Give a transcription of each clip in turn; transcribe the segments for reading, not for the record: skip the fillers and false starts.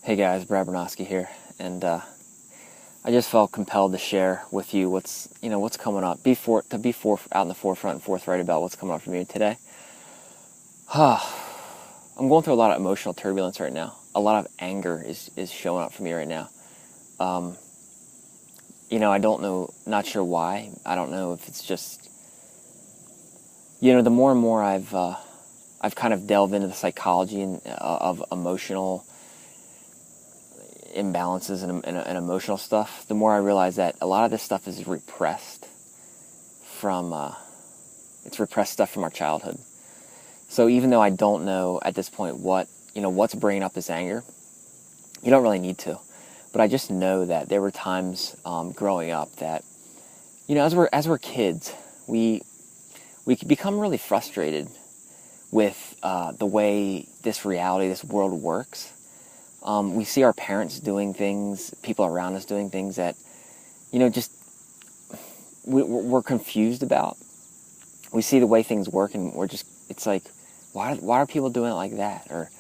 Hey guys, Brad Bernowski here, and I just felt compelled to share with you what's coming up. To be out in the forefront and forthright about what's coming up for me today. I'm going through a lot of emotional turbulence right now. A lot of anger is showing up for me right now. I don't know, not sure why. I don't know if it's just, the more and more I've kind of delved into the psychology of emotional imbalances and emotional stuff, the more I realize that a lot of this stuff is repressed it's repressed stuff from our childhood. So even though I don't know at this point what's bringing up this anger, you don't really need to. But I just know that there were times growing up that, as we're kids, we could become really frustrated with the way this world works. We see our parents doing things, people around us doing things that, we're confused about. We see the way things work and it's like, why are people doing it like that? Or,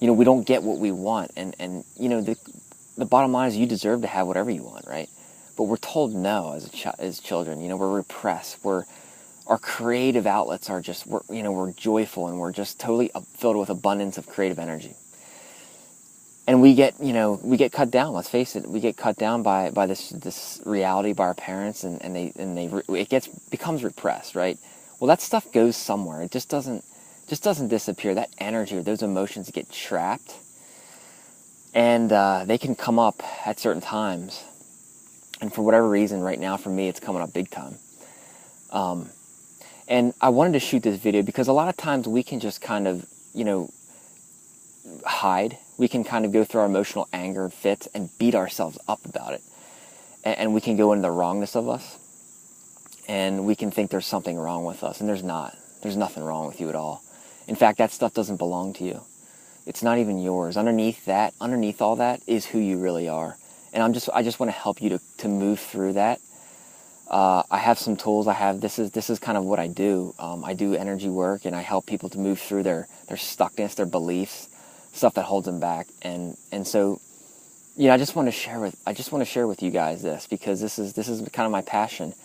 we don't get what we want. And the bottom line is you deserve to have whatever you want, right? But we're told no as children. We're repressed. Our creative outlets are we're joyful and we're just totally filled with abundance of creative energy. And we get cut down. Let's face it, we get cut down by this reality, by our parents, and it becomes repressed, right? Well, that stuff goes somewhere. It just doesn't disappear. That energy or those emotions get trapped, and they can come up at certain times. And for whatever reason, right now for me, it's coming up big time. And I wanted to shoot this video because a lot of times we can just kind of hide. We can kind of go through our emotional anger and fits and beat ourselves up about it. And we can go into the wrongness of us. And we can think there's something wrong with us. And there's not. There's nothing wrong with you at all. In fact, that stuff doesn't belong to you. It's not even yours. Underneath all that is who you really are. And I just want to help you to move through that. I have some tools. This is kind of what I do. I do energy work and I help people to move through their stuckness, their beliefs, stuff that holds them back, and so I just want to share with you guys this, because this is kind of my passion,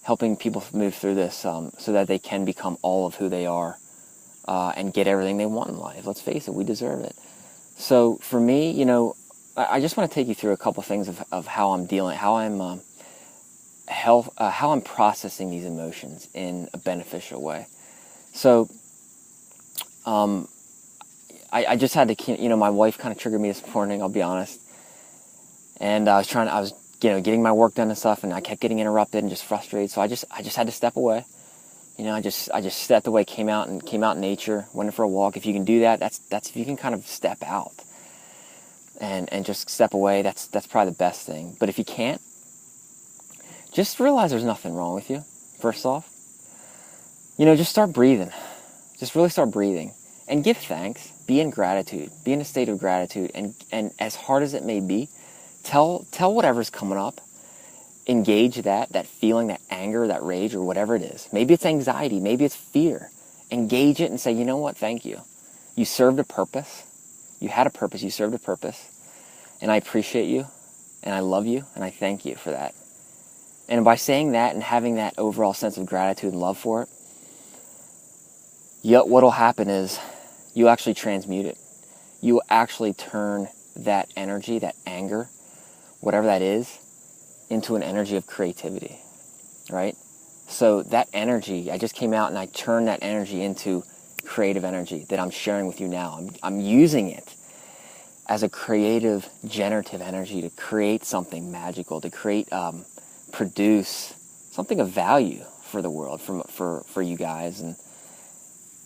helping people move through this so that they can become all of who they are and get everything they want in life. Let's face it, we deserve it. So for me, I just want to take you through a couple things of how I'm dealing, how I'm processing these emotions in a beneficial way. So I just had to, my wife kind of triggered me this morning, I'll be honest. And I was getting my work done and stuff, and I kept getting interrupted and just frustrated. So I just had to step away. I just stepped away, came out in nature, went for a walk. If you can do that, that's if you can kind of step out and just step away, that's probably the best thing. But if you can't, just realize there's nothing wrong with you, first off. Just start breathing. Just really start breathing. And give thanks. Be in gratitude. Be in a state of gratitude. And as hard as it may be, tell whatever's coming up. Engage that feeling, that anger, that rage, or whatever it is. Maybe it's anxiety. Maybe it's fear. Engage it and say, you know what? Thank you. You served a purpose. You had a purpose. You served a purpose. And I appreciate you. And I love you. And I thank you for that. And by saying that and having that overall sense of gratitude and love for it, what will happen is you actually transmute it. You will actually turn that energy, that anger, whatever that is, into an energy of creativity, right? So that energy, I just came out and I turned that energy into creative energy that I'm sharing with you now. I'm using it as a creative, generative energy to create something magical, to produce something of value for the world, for you guys. And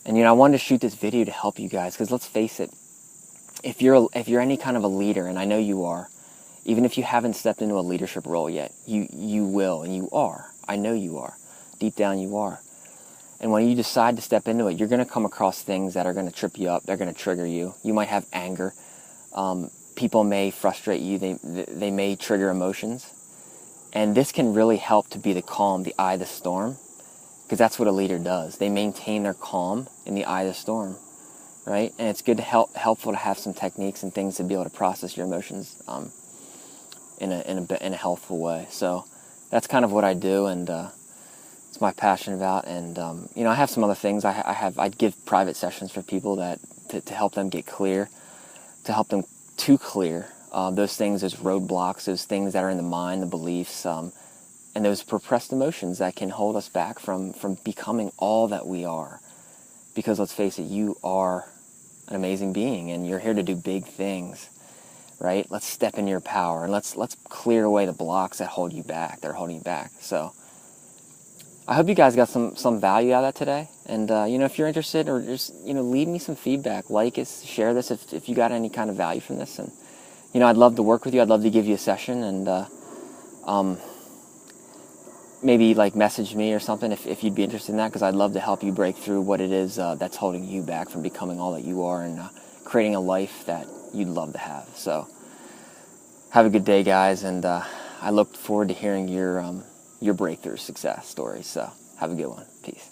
I wanted to shoot this video to help you guys, because let's face it, if you're any kind of a leader, and I know you are, even if you haven't stepped into a leadership role yet, you will, and you are. I know you are. Deep down you are. And when you decide to step into it, you're going to come across things that are going to trip you up. They're going to trigger you. You might have anger. People may frustrate you. They may trigger emotions. And this can really help to be the calm, the eye of the storm, because that's what a leader does. They maintain their calm in the eye of the storm. right? And it's good to helpful to have some techniques and things to be able to process your emotions in a healthful way. So that's kind of what I do, and it's my passion about. And I have some other things. I give private sessions for people that to help them get clear, to help them to clear those things, those roadblocks, those things that are in the mind, the beliefs, and those repressed emotions that can hold us back from becoming all that we are. Because let's face it, you are an amazing being, and you're here to do big things, right? Let's step in your power, and let's clear away the blocks that hold you back. They're holding you back. So I hope you guys got some value out of that today. And if you're interested, or just leave me some feedback, like it, share this if you got any kind of value from this. And I'd love to work with you. I'd love to give you a session, and maybe message me or something if you'd be interested in that, because I'd love to help you break through what it is that's holding you back from becoming all that you are, and creating a life that you'd love to have. So have a good day, guys, and I look forward to hearing your breakthrough success stories. So have a good one. Peace.